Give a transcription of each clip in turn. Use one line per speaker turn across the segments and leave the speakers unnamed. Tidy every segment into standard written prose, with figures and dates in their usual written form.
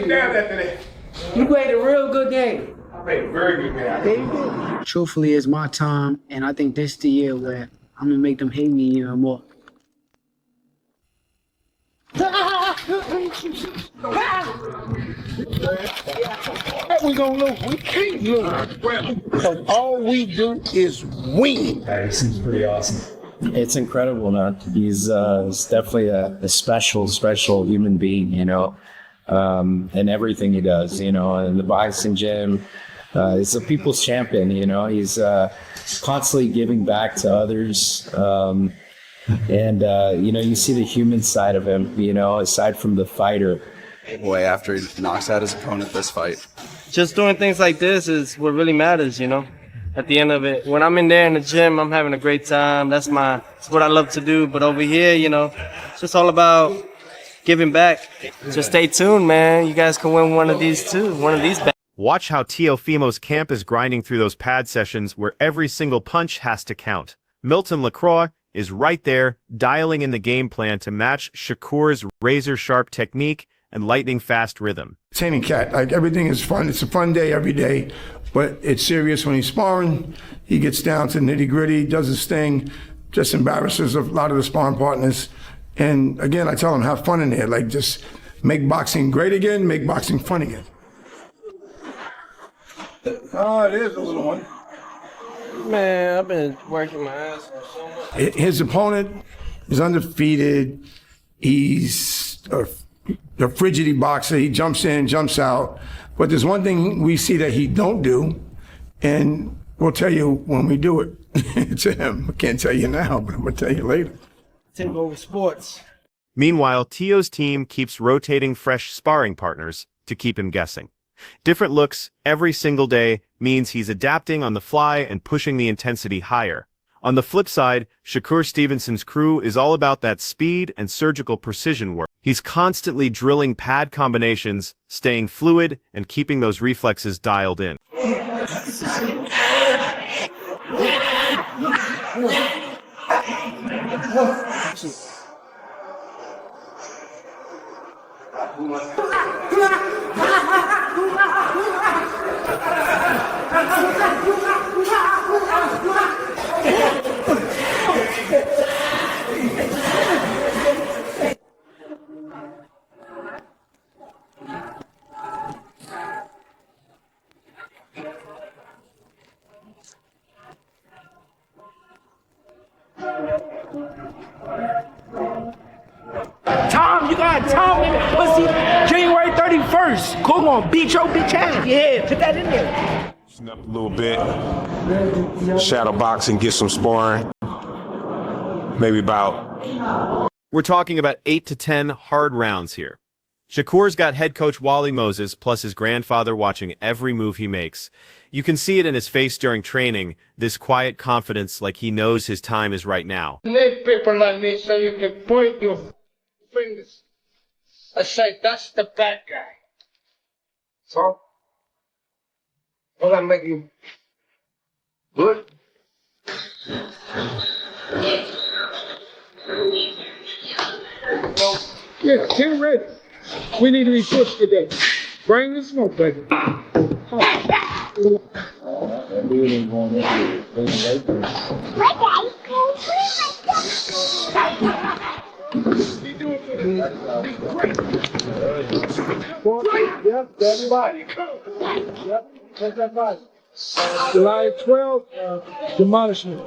You played a real good game.
I played a very good game.
Truthfully, it's my time, and I think this is the year where I'm gonna make them hate me even more.
We gonna lose. We can't lose. Because all we do is win.
He seems pretty awesome.
It's incredible, man. He's definitely a special human being, you know, in everything he does, you know, in the boxing gym. He's a people's champion, you know. He's constantly giving back to others. And you know, you see the human side of him, you know, aside from the fighter.
Boy, after he knocks out his opponent this fight.
Just doing things like this is what really matters, you know. At the end of it, when I'm in there in the gym, I'm having a great time. That's what I love to do. But over here, you know, it's just all about giving back. Just stay tuned, man. You guys can win one of these too, one of these.
Watch how Teofimo's camp is grinding through those pad sessions where every single punch has to count. Milton LaCroix is right there, dialing in the game plan to match Shakur's razor-sharp technique and lightning-fast rhythm.
Training cat, like everything is fun. It's a fun day every day, but it's serious when he's sparring. He gets down to nitty-gritty, does his thing, just embarrasses a lot of the sparring partners. And again, I tell him, have fun in there. Like, just make boxing great again, make boxing fun again. Oh, there's a little one.
Man, I've been working my ass off so much.
His opponent is undefeated. He's a frigidity boxer. He jumps in, jumps out. But there's one thing we see that he don't do, and we'll tell you when we do it to him. I can't tell you now, but I'm going to tell you later.
Take over sports.
Meanwhile, Teo's team keeps rotating fresh sparring partners to keep him guessing. Different looks every single day means he's adapting on the fly and pushing the intensity higher. On the flip side, Shakur Stevenson's crew is all about that speed and surgical precision work. He's constantly drilling pad combinations, staying fluid, and keeping those reflexes dialed in.
Tom, you got Tom in the pussy. January 31st. Cool gonna beat your bitch ass. Yeah, put that in there.
Up a little bit, shadow boxing, get some sparring, maybe about.
We're talking about 8 to 10 hard rounds here. Shakur's got head coach Wally Moses plus his grandfather watching every move he makes. You can see it in his face during training, this quiet confidence like he knows his time is right now.
Need people like me so you can point your fingers. I say, that's the bad guy. So, will I make you good? Yeah, get ready. We need to be pushed today. Bring the smoke, baby. Yep, everybody. Yep, take that body. July 12th, demolishment.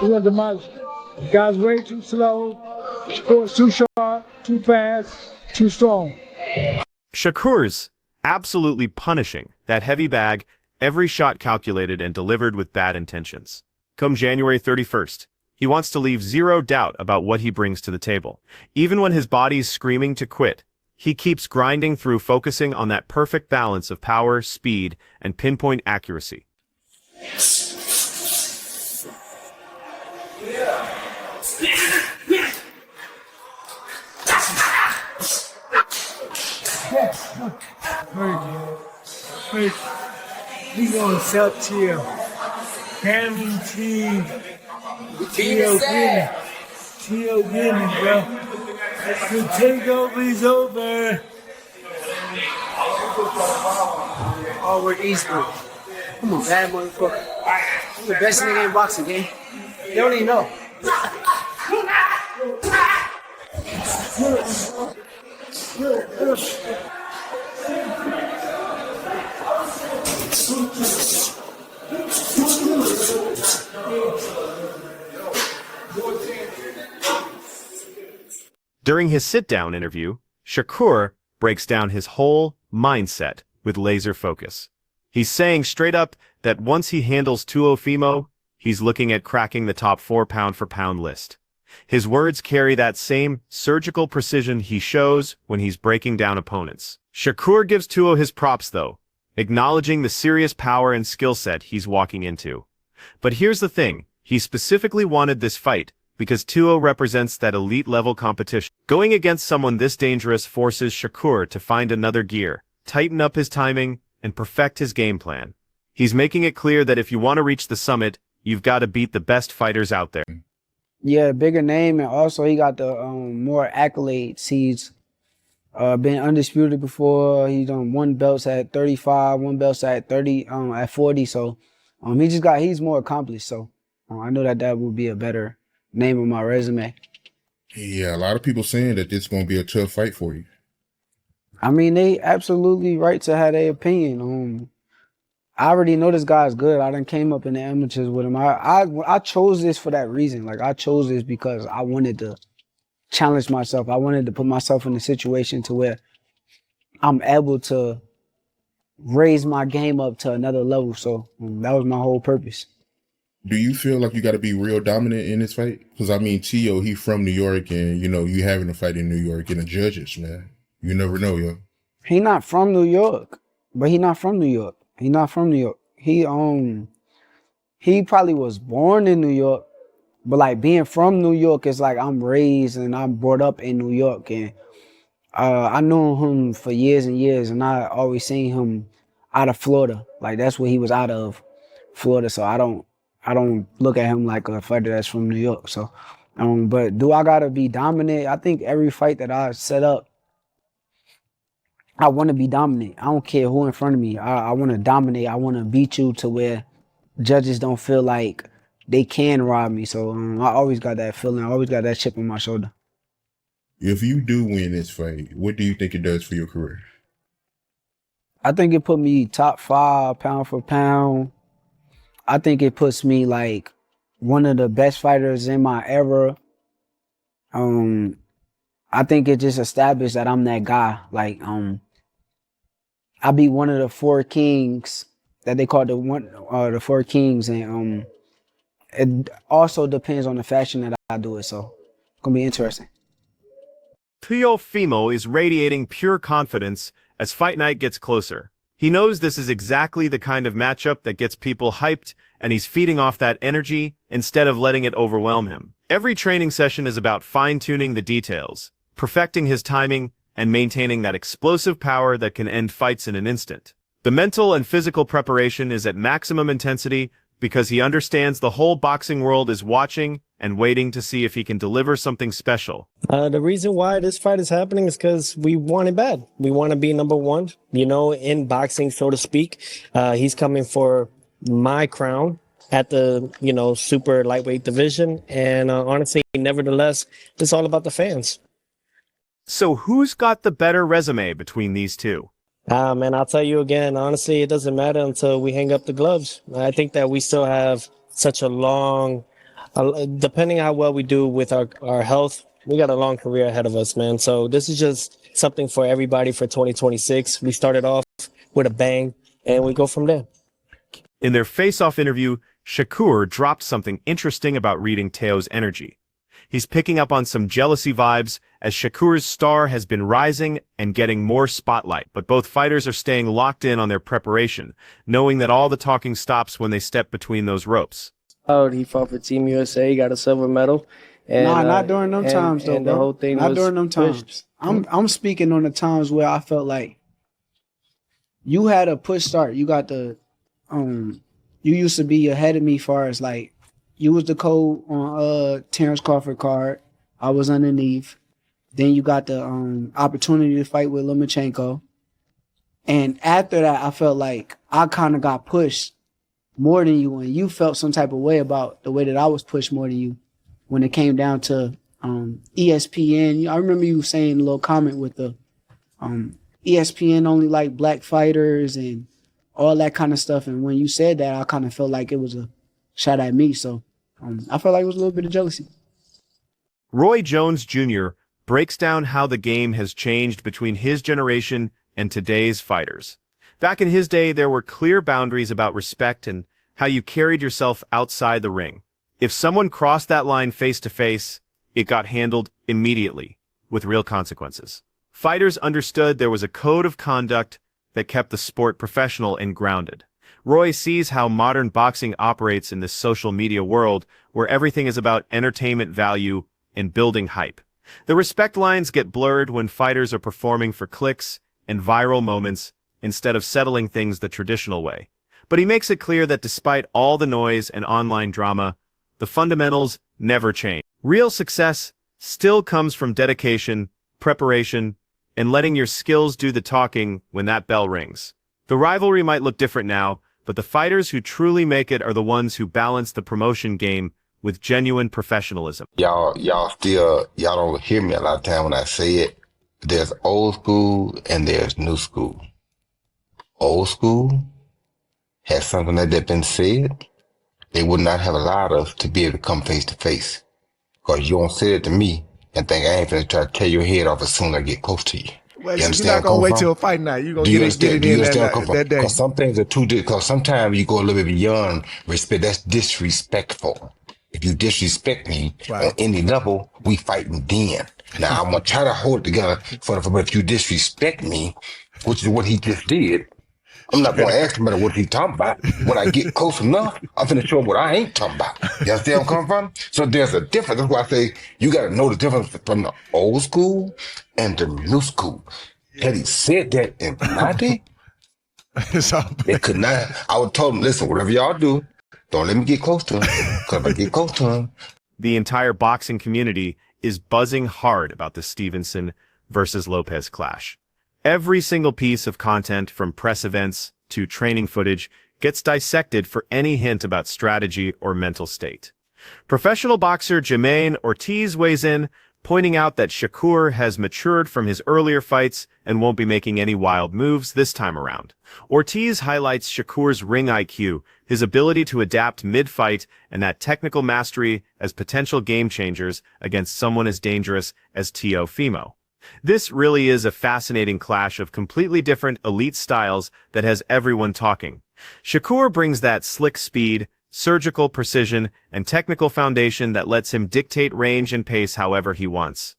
We're gonna demolish it. Guys way too slow, sports too sharp, too fast, too strong.
Shakur's absolutely punishing that heavy bag, every shot calculated and delivered with bad intentions. Come January 31st, he wants to leave zero doubt about what he brings to the table. Even when his body's screaming to quit, he keeps grinding through, focusing on that perfect balance of power, speed, and pinpoint accuracy.
We gonna sell Teo. Guaranteed. Teo winning, bro. The takeover is over.
All work easy. Come on, bad motherfucker. I'm the best nigga in boxing, gang. They don't even know.
During his sit-down interview, Shakur breaks down his whole mindset with laser focus. He's saying straight up that once he handles Teofimo, he's looking at cracking the top 4 pound-for-pound list. His words carry that same surgical precision he shows when he's breaking down opponents. Shakur gives Tuo his props, though, acknowledging the serious power and skill set he's walking into. But here's the thing, he specifically wanted this fight because Tuo represents that elite-level competition. Going against someone this dangerous forces Shakur to find another gear, tighten up his timing, and perfect his game plan. He's making it clear that if you want to reach the summit, you've got to beat the best fighters out there.
Yeah, bigger name, and also he got the more accolades. He's been undisputed before. He's won belts at 35, won belts at 30, at 40. So he's more accomplished. So I know that would be a better name on my resume.
Yeah, a lot of people saying that this is going to be a tough fight for you.
I mean, they absolutely right to have their opinion. I already know this guy's good. I done came up in the amateurs with him. I chose this for that reason. Like, I chose this because I wanted to challenge myself. I wanted to put myself in a situation to where I'm able to raise my game up to another level. So that was my whole purpose.
Do you feel like you got to be real dominant in this fight? Because, I mean, Tio, he from New York, and, you know, you having a fight in New York, and the judges, man. You never know, yo.
He not from New York, but he not from New York. He not from New York. He probably was born in New York, but like being from New York is like I'm raised and I'm brought up in New York, and I knew him for years and years, and I always seen him out of Florida. Like that's where he was out of, Florida. So I don't look at him like a fighter that's from New York. So, but do I gotta be dominant? I think every fight that I set up, I want to be dominant. I don't care who in front of me. I want to dominate. I want to beat you to where judges don't feel like they can rob me. So I always got that feeling. I always got that chip on my shoulder.
If you do win this fight, what do you think it does for your career?
I think it put me top 5 pound for pound. I think it puts me like one of the best fighters in my era. I think it just established that I'm that guy. Like, I be one of the 4 kings that they call the 4 kings, and it also depends on the fashion that I do it. So it's gonna be interesting.
Teofimo is radiating pure confidence as fight night gets closer. He knows this is exactly the kind of matchup that gets people hyped, and he's feeding off that energy instead of letting it overwhelm him. Every training session is about fine-tuning the details, perfecting his timing, and maintaining that explosive power that can end fights in an instant. The mental and physical preparation is at maximum intensity because he understands the whole boxing world is watching and waiting to see if he can deliver something special.
The reason why this fight is happening is because we want it bad. We want to be number one, in boxing, so to speak. He's coming for my crown at the, super lightweight division. And honestly, nevertheless, it's all about the fans.
So who's got the better resume between these two?
Man, I'll tell you again, honestly, it doesn't matter until we hang up the gloves. I think that we still have such a long, depending on how well we do with our health, we got a long career ahead of us, man. So this is just something for everybody for 2026. We started off with a bang, and we go from there.
In their face-off interview, Shakur dropped something interesting about reading Teo's energy. He's picking up on some jealousy vibes as Shakur's star has been rising and getting more spotlight, but both fighters are staying locked in on their preparation, knowing that all the talking stops when they step between those ropes.
Oh, he fought for Team USA, he got a silver medal. And,
not during them times, though,
and
bro.
the whole thing
not during them times.
Pushed.
I'm speaking on the times where I felt like you had a push start. You got the, you used to be ahead of me far as like, you was the code on Terrence Crawford card. I was underneath. Then you got the opportunity to fight with Lomachenko. And after that, I felt like I kind of got pushed more than you, and you felt some type of way about the way that I was pushed more than you when it came down to ESPN. I remember you saying a little comment with the ESPN only like black fighters and all that kind of stuff. And when you said that, I kind of felt like it was a shot at me. So I felt like it was a little bit of jealousy.
Roy Jones Jr. breaks down how the game has changed between his generation and today's fighters. Back in his day, there were clear boundaries about respect and how you carried yourself outside the ring. If someone crossed that line face to face, it got handled immediately, with real consequences. Fighters understood there was a code of conduct that kept the sport professional and grounded. Roy sees how modern boxing operates in this social media world where everything is about entertainment value and building hype. The respect lines get blurred when fighters are performing for clicks and viral moments instead of settling things the traditional way. But he makes it clear that despite all the noise and online drama, the fundamentals never change. Real success still comes from dedication, preparation, and letting your skills do the talking when that bell rings. The rivalry might look different now, but the fighters who truly make it are the ones who balance the promotion game with genuine professionalism.
Y'all don't hear me a lot of time when I say it. There's old school and there's new school. Old school has something that had been said. They would not have allowed us to be able to come face to face. Because you don't say it to me and think I ain't finna try to tear your head off as soon as I get close to you.
Well,
You
you're
understand
not
where I'm
gonna wait
coming
till a
from?
fight night. You're gonna
Do you
get it in
understand where I'm coming from?
that day.
Because some things are too, because sometimes you go a little bit beyond respect. That's disrespectful. If you disrespect me on any level, we fighting then. Now, I'm going to try to hold it together but if you disrespect me, which is what he just did, I'm not going to ask him about what he's talking about. When I get close enough, I'm going to show him what I ain't talking about. You understand where I'm coming from? So there's a difference. That's why I say you got to know the difference from the old school and the new school. Had he said that in my day, they could not. I would tell him, listen, whatever y'all do, don't let me get close to him. Because if I get close to him.
The entire boxing community is buzzing hard about the Stevenson versus Lopez clash. Every single piece of content, from press events to training footage, gets dissected for any hint about strategy or mental state. Professional boxer Jermaine Ortiz weighs in, pointing out that Shakur has matured from his earlier fights and won't be making any wild moves this time around. Ortiz highlights Shakur's ring IQ, his ability to adapt mid-fight, and that technical mastery as potential game changers against someone as dangerous as Teofimo. This really is a fascinating clash of completely different elite styles that has everyone talking. Shakur brings that slick speed, surgical precision, and technical foundation that lets him dictate range and pace however he wants.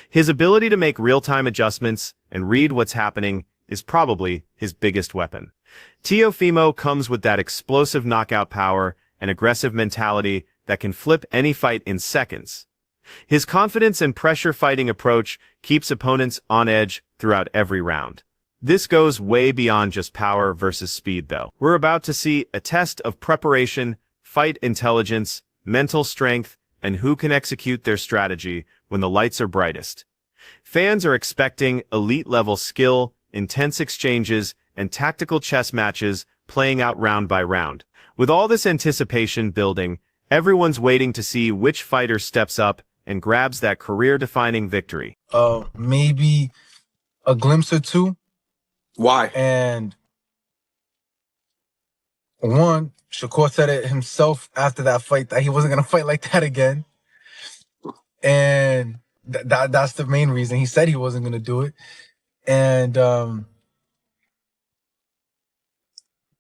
His ability to make real-time adjustments and read what's happening is probably his biggest weapon. Teofimo comes with that explosive knockout power and aggressive mentality that can flip any fight in seconds. His confidence and pressure-fighting approach keeps opponents on edge throughout every round. This goes way beyond just power versus speed, though. We're about to see a test of preparation, fight intelligence, mental strength, and who can execute their strategy when the lights are brightest. Fans are expecting elite-level skill, intense exchanges, and tactical chess matches playing out round by round. With all this anticipation building, everyone's waiting to see which fighter steps up and grabs that career-defining victory.
Maybe a glimpse or two.
Why?
And one, Shakur said it himself after that fight that he wasn't gonna fight like that again. And that's the main reason. He said he wasn't gonna do it. And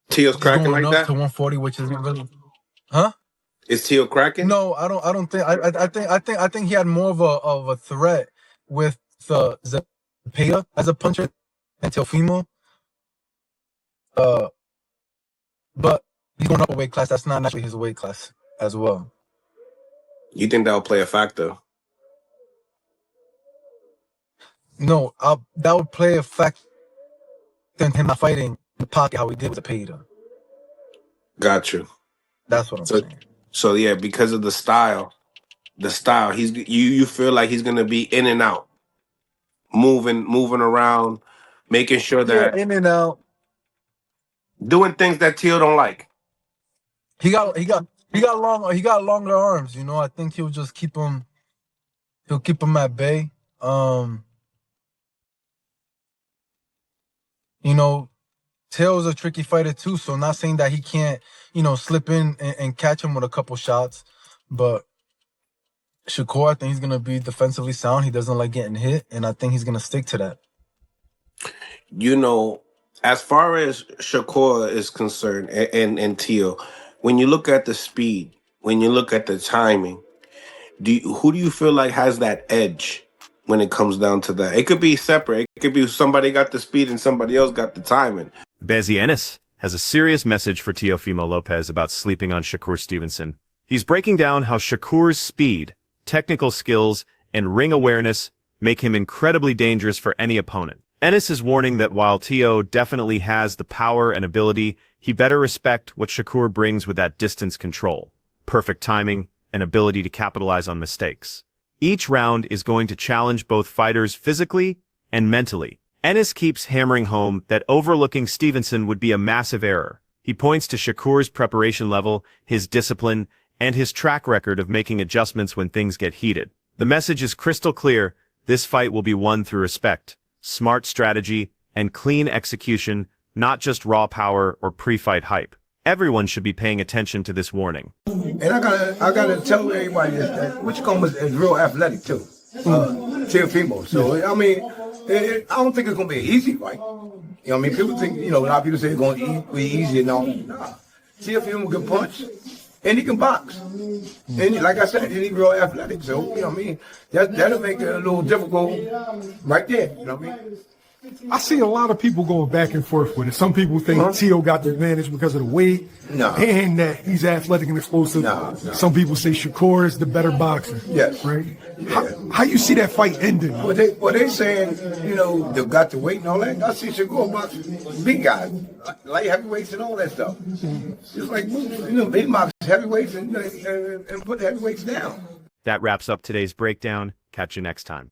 Teo's cracking like that?
To 140, which is really, huh?
Is Teo cracking?
No, I don't think. I think he had more of a threat with Zepeda as a puncher than Teofimo. But he's going up a weight class. That's not actually his weight class as well.
You think that'll play a factor?
No, that would play a factor in him not fighting the pocket how he did with Zepeda.
Got you.
That's what I'm saying.
So yeah, because of the style, you feel like he's gonna be in and out, moving around, making sure
Yeah,
that
in and out.
doing things that Teo don't like.
He got longer arms. You know, I think he'll just keep him. He'll keep him at bay. You know, Teo's a tricky fighter too, so not saying that he can't, slip in and catch him with a couple shots, but Shakur, I think he's gonna be defensively sound. He doesn't like getting hit, and I think he's gonna stick to that.
You know, as far as Shakur is concerned and Teo, when you look at the speed, when you look at the timing, who do you feel like has that edge when it comes down to that? It could be separate. It could be somebody got the speed and somebody else got the timing.
Bezzy Ennis has a serious message for Teofimo Lopez about sleeping on Shakur Stevenson. He's breaking down how Shakur's speed, technical skills, and ring awareness make him incredibly dangerous for any opponent. Ennis is warning that while Teo definitely has the power and ability, he better respect what Shakur brings with that distance control, perfect timing, and ability to capitalize on mistakes. Each round is going to challenge both fighters physically and mentally. Ennis keeps hammering home that overlooking Stevenson would be a massive error. He points to Shakur's preparation level, his discipline, and his track record of making adjustments when things get heated. The message is crystal clear: this fight will be won through respect, smart strategy, and clean execution, not just raw power or pre-fight hype. Everyone should be paying attention to this warning.
And I gotta tell everybody that Whichcomb is real athletic too. Teofimo. So I mean, I don't think it's gonna be an easy fight. You know what I mean? People think, a lot of people say it's gonna be easy and all. Nah. Teofimo can punch and he can box. And like I said, he's real athletic. So, you know what I mean? That'll make it a little difficult right there. You know what I mean?
I see a lot of people going back and forth with it. Some people think Teo got the advantage because of the weight and that he's athletic and explosive. Some people say Shakur is the better boxer.
Yes.
Right? How you see that fight ending?
Well, they saying, they got the weight and all that. I see Shakur boxing big guys, light heavyweights and all that stuff. Just like, big box heavyweights and put the heavyweights down.
That wraps up today's breakdown. Catch you next time.